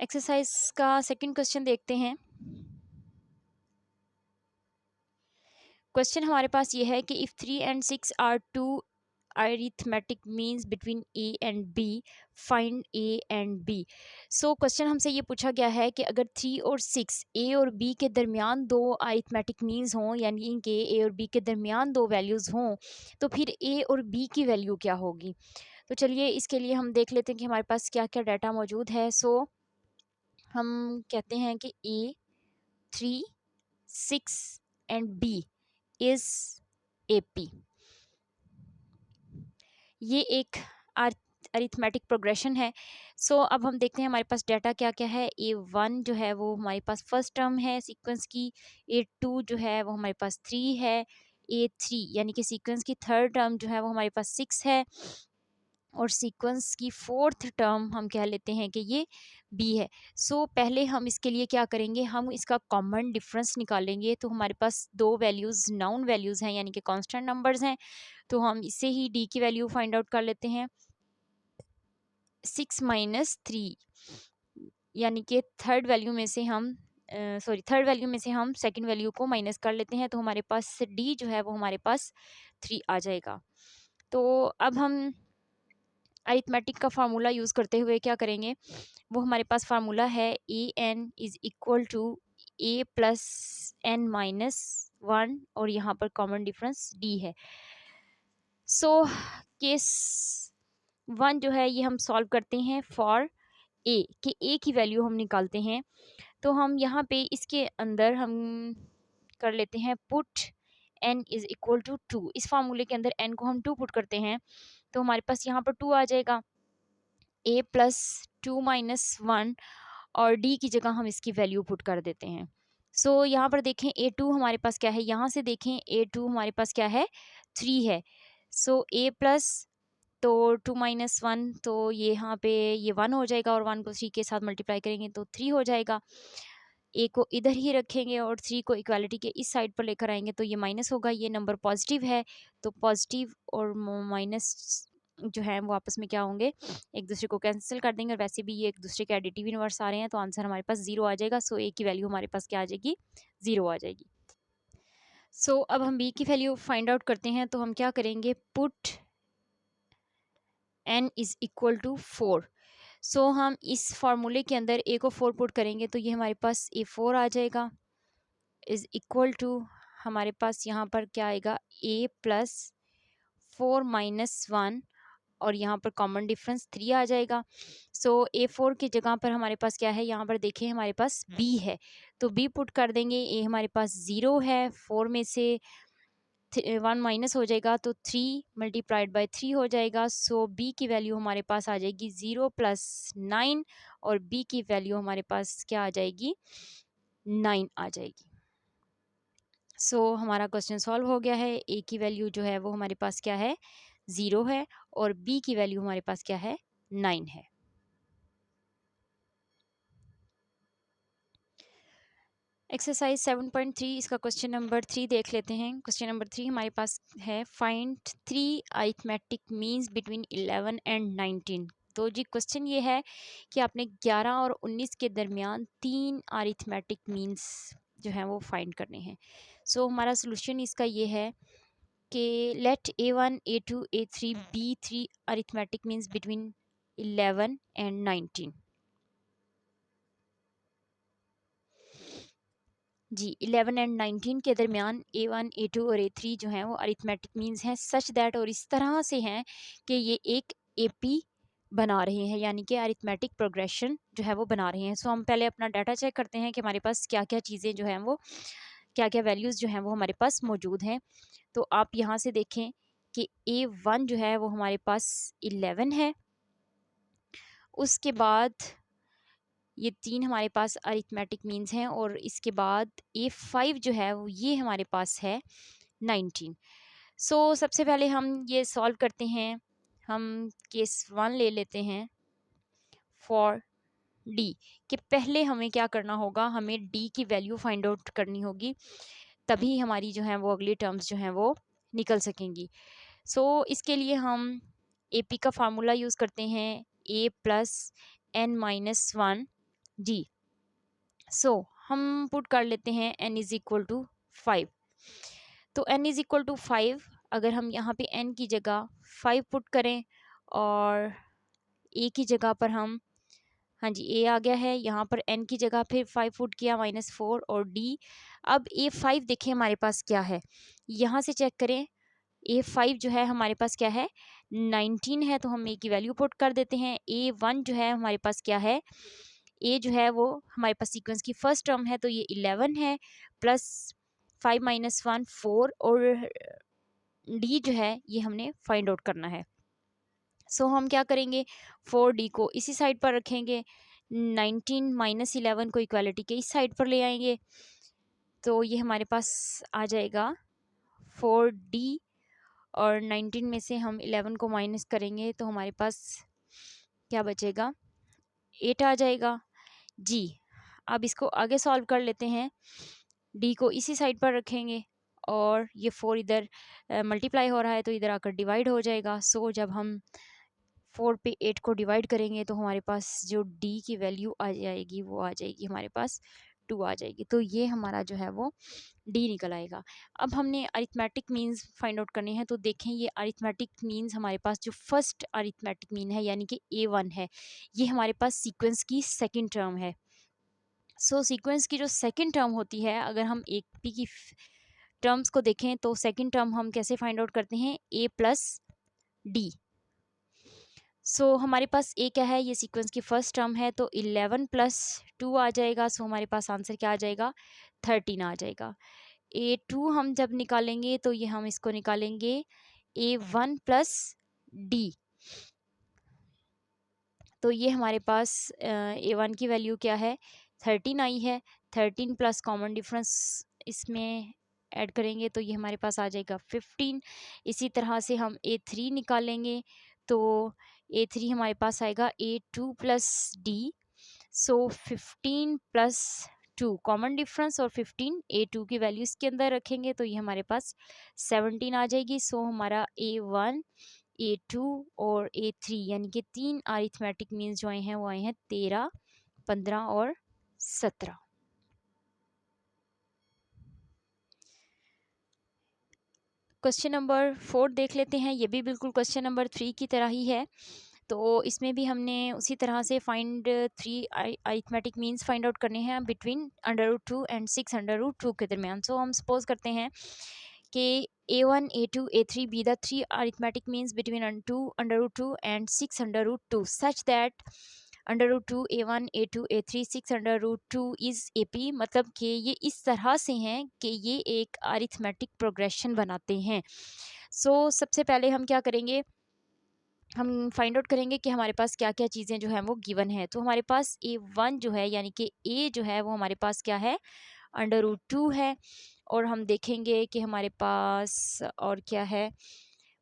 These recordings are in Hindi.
एक्सरसाइज का सेकंड क्वेश्चन देखते हैं। क्वेश्चन हमारे पास ये है कि if 3 and 6 are two arithmetic means between A and B, find A and B. So question हमसे ये पूछा गया है कि अगर 3 और 6 ए और बी के दरमियान दो अरिथमेटिक मीन्स हों, यानी कि ए और बी के दरमियान दो वैल्यूज़ हों, तो फिर ए और बी की वैल्यू क्या होगी। तो चलिए इसके लिए हम देख लेते हैं कि हमारे पास क्या क्या डाटा मौजूद है। सो हम कहते हैं कि ए 3 6 एंड बी इज AP। ये एक अरिथमेटिक प्रोग्रेशन है। सो अब हम देखते हैं हमारे पास डाटा क्या क्या है। A1 जो है वो हमारे पास फर्स्ट टर्म है सीक्वेंस की, A2 जो है वो हमारे पास 3 है, A3 यानी कि सीक्वेंस की थर्ड टर्म जो है वो हमारे पास 6 है, और सीक्वेंस की फोर्थ टर्म हम कह लेते हैं कि ये बी है। सो पहले हम इसके लिए क्या करेंगे, हम इसका कॉमन डिफरेंस निकालेंगे। तो हमारे पास दो वैल्यूज़ नाउन वैल्यूज़ हैं, यानी कि कांस्टेंट नंबर्स हैं, तो हम इससे ही डी की वैल्यू फाइंड आउट कर लेते हैं। 6 माइनस 3 यानी कि थर्ड वैल्यू में से हम सेकंड वैल्यू को माइनस कर लेते हैं, तो हमारे पास डी जो है वो हमारे पास 3 आ जाएगा। तो अब हम अरिथमेटिक का फार्मूला यूज़ करते हुए क्या करेंगे, वो हमारे पास फार्मूला है an is equal to a plus n minus 1, और यहाँ पर कॉमन डिफरेंस d है। सो केस 1 जो है ये हम सॉल्व करते हैं फॉर a, कि a की वैल्यू हम निकालते हैं। तो हम यहाँ पे इसके अंदर हम कर लेते हैं put n is equal to 2। इस फार्मूले के अंदर n को हम 2 पुट करते हैं, तो हमारे पास यहाँ पर 2 आ जाएगा। a प्लस 2 माइनस 1, और d की जगह हम इसकी वैल्यू पुट कर देते हैं। सो यहाँ पर देखें a2 हमारे पास क्या है, यहाँ से देखें a2 हमारे पास क्या है, 3 है। सो a प्लस तो 2 माइनस 1, तो ये यहाँ पे ये 1 हो जाएगा, और 1 को 3 के साथ मल्टीप्लाई करेंगे तो 3 हो जाएगा। a को इधर ही रखेंगे और 3 को इक्वालिटी के इस साइड पर लेकर आएंगे तो ये माइनस होगा। ये नंबर पॉजिटिव है, तो पॉजिटिव और माइनस जो है वो आपस में क्या होंगे, एक दूसरे को कैंसिल कर देंगे, और वैसे भी ये एक दूसरे के एडिटिव इनवर्स आ रहे हैं, तो आंसर हमारे पास 0 आ जाएगा। सो a की वैल्यू हमारे पास क्या आ जाएगी, 0 आ जाएगी। सो अब हम b की वैल्यू फाइंड आउट करते हैं, तो हम क्या करेंगे, put n is equal to 4। So हम इस फार्मूले के अंदर a को 4 पुट करेंगे, तो ये हमारे पास a4 आ जाएगा, इज़ इक्वल टू हमारे पास यहाँ पर क्या आएगा, a प्लस 4 माइनस 1, और यहाँ पर कॉमन डिफरेंस 3 आ जाएगा। सो a4 की जगह पर हमारे पास क्या है, यहाँ पर देखें हमारे पास b है, तो b पुट कर देंगे। a हमारे पास 0 है, 4 में से 1 माइनस हो जाएगा, तो 3 मल्टीप्लाइड बाय 3 हो जाएगा। सो b की वैल्यू हमारे पास आ जाएगी 0 प्लस 9, और b की वैल्यू हमारे पास क्या आ जाएगी, 9 आ जाएगी। सो हमारा क्वेश्चन सॉल्व हो गया है। a की वैल्यू जो है वो हमारे पास क्या है, 0 है, और b की वैल्यू हमारे पास क्या है, 9 है। एक्सरसाइज 7.3 इसका क्वेश्चन नंबर 3 देख लेते हैं। क्वेश्चन नंबर 3 हमारे पास है, find 3 arithmetic means between 11 and 19। तो जी क्वेश्चन ये है कि आपने 11 और 19 के दरमियान 3 अरिथमेटिक मीन्स जो है वो फाइंड करने हैं। सो हमारा सोल्यूशन इसका ये है कि let A1 A2 A3 be 3 arithmetic means between 11 and 19। जी 11 एंड 19 के दरमियान A1 A2 और A3 जो हैं वो अरिथमेटिक मीन्स हैं सच दैट, और इस तरह से हैं कि ये एक AP बना रहे हैं, यानी कि अरिथमेटिक प्रोग्रेशन जो है वो बना रहे हैं। सो हम पहले अपना डाटा चेक करते हैं कि हमारे पास क्या क्या चीज़ें जो हैं वो, क्या क्या वैल्यूज़ जो हैं वो हमारे पास मौजूद हैं। तो आप यहाँ से देखें कि A1 जो है वो हमारे पास 11 है, उसके बाद ये 3 हमारे पास अरिथमेटिक मीन्स हैं, और इसके बाद A5 जो है वो ये हमारे पास है 19। सो सबसे पहले हम ये सॉल्व करते हैं। हम केस 1 ले लेते हैं फॉर D, कि पहले हमें क्या करना होगा, हमें D की वैल्यू फाइंड आउट करनी होगी, तभी हमारी जो है वो अगली टर्म्स जो हैं वो निकल सकेंगी। सो इसके लिए हम AP का फार्मूला यूज़ करते हैं, a प्लस n माइनस 1 जी। सो हम पुट कर लेते हैं n इज इक्वल टू 5। तो n इज इक्वल टू 5, अगर हम यहाँ पे n की जगह 5 पुट करें और a की जगह पर हम, हाँ जी a आ गया है, यहाँ पर n की जगह फिर 5 पुट किया -4 और d। अब a5 देखें हमारे पास क्या है, यहाँ से चेक करें। a5 जो है हमारे पास क्या है, 19 है, तो हम a की वैल्यू पुट कर देते हैं। a1 जो है हमारे पास क्या है, a जो है वो हमारे पास सीक्वेंस की फर्स्ट टर्म है, तो ये 11 है, प्लस 5 - 1 4, और d जो है ये हमने फाइंड आउट करना है। सो हम क्या करेंगे, 4d को इसी साइड पर रखेंगे, 19 - 11 को इक्वालिटी के इस साइड पर ले आएंगे, तो ये हमारे पास आ जाएगा 4d, और 19 में से हम 11 को माइनस करेंगे तो हमारे पास क्या बचेगा, 8 आ जाएगा। जी, अब इसको आगे सॉल्व कर लेते हैं। d को इसी साइड पर रखेंगे और ये 4 इधर मल्टीप्लाई हो रहा है तो इधर आकर डिवाइड हो जाएगा। सो जब हम 4 पे 8 को डिवाइड करेंगे तो हमारे पास जो d की वैल्यू आ जाएगी वो आ जाएगी हमारे पास 2 आ जाएगी। तो ये हमारा जो है वो d निकल आएगा। अब हमने अरिथमेटिक मीन्स फाइंड आउट करने हैं, तो देखें ये अरिथमेटिक मीन्स हमारे पास जो फर्स्ट अरिथमेटिक मीन है यानी कि a1 है, ये हमारे पास सीक्वेंस की सेकंड टर्म है। सो सीक्वेंस की जो सेकंड टर्म होती है, अगर हम एक p की टर्म्स को देखें तो सेकंड टर्म हम कैसे फाइंड आउट करते हैं, a प्लस d। सो हमारे पास a क्या है, ये सीक्वेंस की फर्स्ट टर्म है, तो 11 प्लस 2 आ जाएगा। सो हमारे पास आंसर क्या आ जाएगा, 13 आ जाएगा। a2 हम जब निकालेंगे तो ये हम इसको निकालेंगे a1 प्लस d, तो ये हमारे पास a1 की वैल्यू क्या है, 13 आई है। 13 प्लस कॉमन डिफरेंस इसमें ऐड करेंगे तो ये हमारे पास आ जाएगा 15। इसी तरह से हम a3 निकालेंगे तो a3 हमारे पास आएगा a2 प्लस d। सो 15 प्लस 2 कॉमन डिफरेंस और 15 a2 की वैल्यू इसके अंदर रखेंगे तो ये हमारे पास 17 आ जाएगी। सो हमारा a1, a2 और a3 यानी कि 3 अरिथमेटिक मीन्स जो आए हैं वो आए हैं 13, 15 और 17। क्वेश्चन नंबर 4 देख लेते हैं, ये भी बिल्कुल क्वेश्चन नंबर 3 की तरह ही है। तो इसमें भी हमने उसी तरह से find 3 arithmetic means find out करने हैं बिटवीन √2 एंड 6√2 के दरमियान। सो हम सपोज करते हैं कि a1, a2, a3 be the 3 arithmetic means between 2 √2 and 6√2 such that √2 a1 a2 a3 6√2 is ap। मतलब कि ये इस तरह से हैं कि ये एक अरिथमेटिक प्रोग्रेशन बनाते हैं। सो सबसे पहले हम क्या करेंगे, हम फाइंड आउट करेंगे कि हमारे पास क्या क्या चीज़ें जो हैं वो गिवन है। तो हमारे पास a1 जो है यानी कि a जो है वो हमारे पास क्या है, √2 है, और हम देखेंगे कि हमारे पास और क्या है,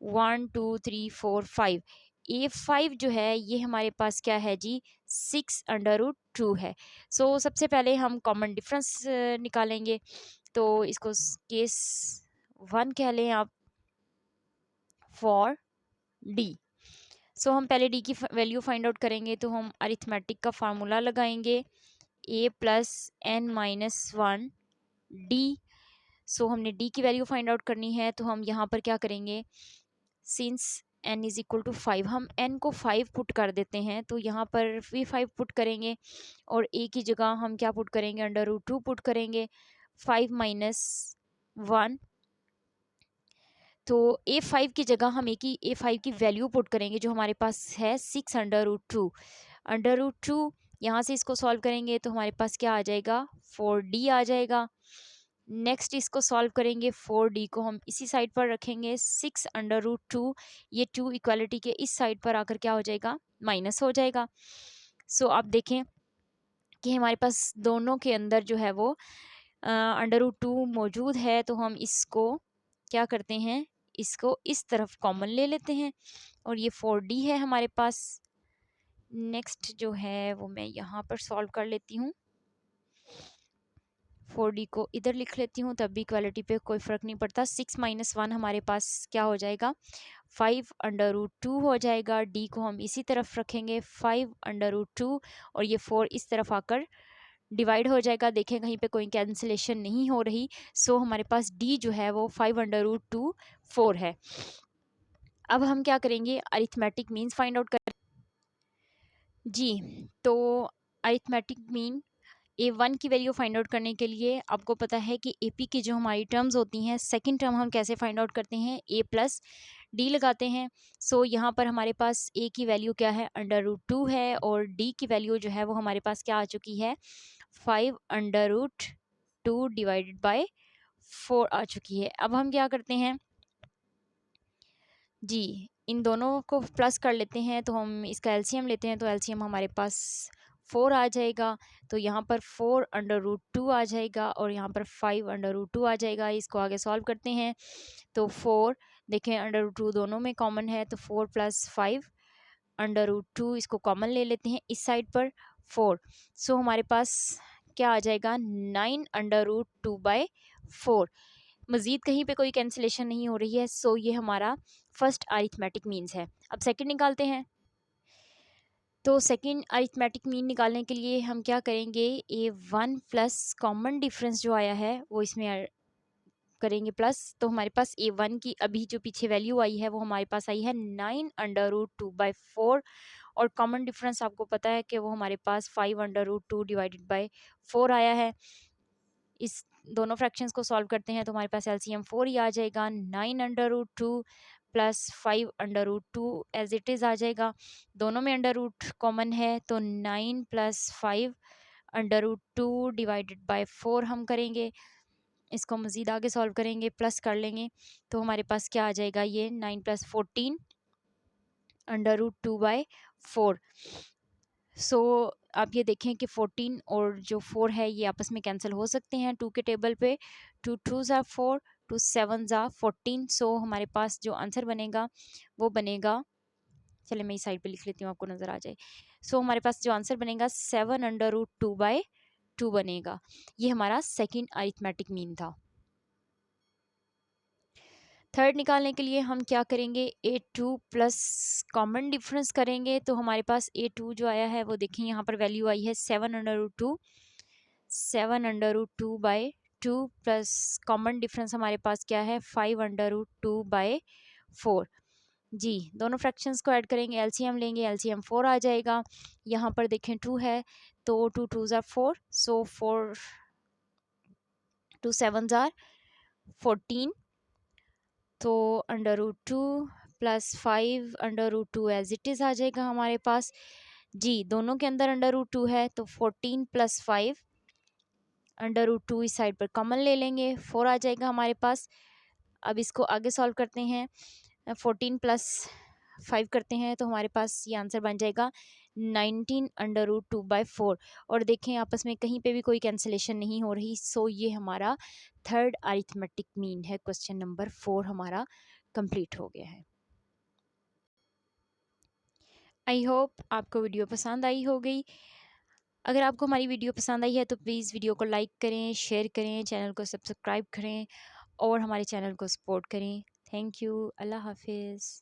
1 2 3 4 5। a5 जो है ये हमारे पास क्या है जी, 6√2 है। सो सबसे पहले हम कॉमन डिफरेंस निकालेंगे, तो इसको केस 1 कह लें आप फॉर d। सो हम पहले d की वैल्यू फाइंड आउट करेंगे, तो हम अरिथमेटिक का फार्मूला लगाएंगे a plus n minus 1 d। सो हमने d की वैल्यू फाइंड आउट करनी है, तो हम यहाँ पर क्या करेंगे, since n is equal to 5 हम n को 5 पुट कर देते हैं, तो यहाँ पर भी 5 पुट करेंगे और a की जगह हम क्या पुट करेंगे, √2 पुट करेंगे, 5 माइनस 1। तो a5 की जगह हम a5 की वैल्यू पुट करेंगे जो हमारे पास है 6√2। √2 यहाँ से इसको सॉल्व करेंगे तो हमारे पास क्या आ जाएगा, 4d आ जाएगा। नेक्स्ट इसको सॉल्व करेंगे, 4d को हम इसी साइड पर रखेंगे, 6√2 ये 2 इक्वालिटी के इस साइड पर आकर क्या हो जाएगा, माइनस हो जाएगा। सो आप देखें कि हमारे पास दोनों के अंदर जो है वो √2 मौजूद है, तो हम इसको क्या करते हैं, इसको इस तरफ कॉमन ले लेते हैं और ये 4d है हमारे पास। नेक्स्ट जो है वो मैं यहाँ पर सॉल्व कर लेती हूँ, 4d को इधर लिख लेती हूँ, तब भी इक्वालिटी पे कोई फ़र्क नहीं पड़ता। 6 - 1 हमारे पास क्या हो जाएगा, 5/√2 हो जाएगा। डी को हम इसी तरफ रखेंगे 5/√2 और ये 4 इस तरफ आकर डिवाइड हो जाएगा। देखें कहीं पे कोई कैंसिलेशन नहीं हो रही, सो हमारे पास डी जो है वो 5/√2 4 है। अब हम क्या करेंगे, अरिथमेटिक मीन्स फाइंड आउट कर जी। तो अरिथमेटिक मीन A1 की वैल्यू फाइंड आउट करने के लिए आपको पता है कि AP की जो हमारी टर्म्स होती हैं, सेकंड टर्म हम कैसे फाइंड आउट करते हैं, A प्लस डी लगाते हैं। सो यहाँ पर हमारे पास A की वैल्यू क्या है, √2 है, और D की वैल्यू जो है वो हमारे पास क्या आ चुकी है, 5/√2 डिवाइडेड बाय 4 आ चुकी है। अब हम क्या करते हैं जी, इन दोनों को प्लस कर लेते हैं, तो हम इसका एलसीएम लेते हैं, तो एलसीएम हमारे पास 4 आ जाएगा। तो यहाँ पर 4/√2 आ जाएगा और यहाँ पर 5/√2 आ जाएगा। इसको आगे सॉल्व करते हैं, तो 4 देखें √2 दोनों में कॉमन है, तो 4 + 5/√2 इसको कॉमन ले लेते हैं इस साइड पर 4। सो हमारे पास क्या आ जाएगा, 9/√2/4। मज़ीद कहीं पे कोई कैंसिलेशन नहीं हो रही है, सो ये हमारा फर्स्ट अरिथमेटिक मीन्स है। अब सेकंड निकालते हैं। तो सेकंड अरिथमेटिक मीन निकालने के लिए हम क्या करेंगे, A1 प्लस कॉमन डिफरेंस जो आया है वो इसमें करेंगे प्लस। तो हमारे पास A1 की अभी जो पीछे वैल्यू आई है वो हमारे पास आई है 9/√2/4, और कॉमन डिफरेंस आपको पता है कि वो हमारे पास 5/√2 डिवाइडेड बाय 4 आया है। इस दोनों फ्रैक्शंस को सॉल्व करते हैं तो हमारे पास एलसीएम 4 ही आ जाएगा। 9/√2 प्लस 5/√2 एज इट इज़ आ जाएगा। दोनों में अंडर रूट कॉमन है, तो 9 + 5/√2 डिवाइडेड बाय 4 हम करेंगे। इसको मज़ीद आगे सॉल्व करेंगे, प्लस कर लेंगे, तो हमारे पास क्या आ जाएगा, ये 9 + 14/√2/4। सो आप ये देखें कि 14 और जो 4 है ये आपस में कैंसिल हो सकते हैं 2 के टेबल पे। 2 2s are 4, 2 7s are 14। सो हमारे पास जो आंसर बनेगा वो बनेगा, चले मैं इस साइड पे लिख लेती हूँ आपको नज़र आ जाए। सो हमारे पास जो आंसर बनेगा 7/√2/2 बनेगा। ये हमारा सेकेंड अरिथमेटिक मीन था। थर्ड निकालने के लिए हम क्या करेंगे, A2 प्लस कॉमन डिफरेंस करेंगे। तो हमारे पास A2 जो आया है वो देखें यहाँ पर वैल्यू आई है 7/√2, 7/√2/2 प्लस कॉमन डिफरेंस हमारे पास क्या है 5/√2/4। जी, दोनों फ्रैक्शंस को ऐड करेंगे, एलसीएम लेंगे, एलसीएम 4 आ जाएगा। यहाँ पर देखें 2 है, तो 2 2s are 4, so 4 2 7s are 14। तो √2 + 5/√2 एज इट इज़ आ जाएगा हमारे पास। जी, दोनों के अंदर √2 है, तो 14 + 5/√2 इस साइड पर कॉमन ले लेंगे, 4 आ जाएगा हमारे पास। अब इसको आगे सॉल्व करते हैं, 14 + 5 करते हैं, तो हमारे पास ये आंसर बन जाएगा 19/√2/4। और देखें आपस में कहीं पे भी कोई कैंसिलेशन नहीं हो रही, सो ये हमारा थर्ड अरिथमेटिक मीन है। क्वेश्चन नंबर 4 हमारा कंप्लीट हो गया है। आई होप आपको वीडियो पसंद आई होगी। अगर आपको हमारी वीडियो पसंद आई है तो प्लीज़ वीडियो को लाइक करें, शेयर करें, चैनल को सब्सक्राइब करें और हमारे चैनल को सपोर्ट करें। Thank you. अल्लाह हाफिज़।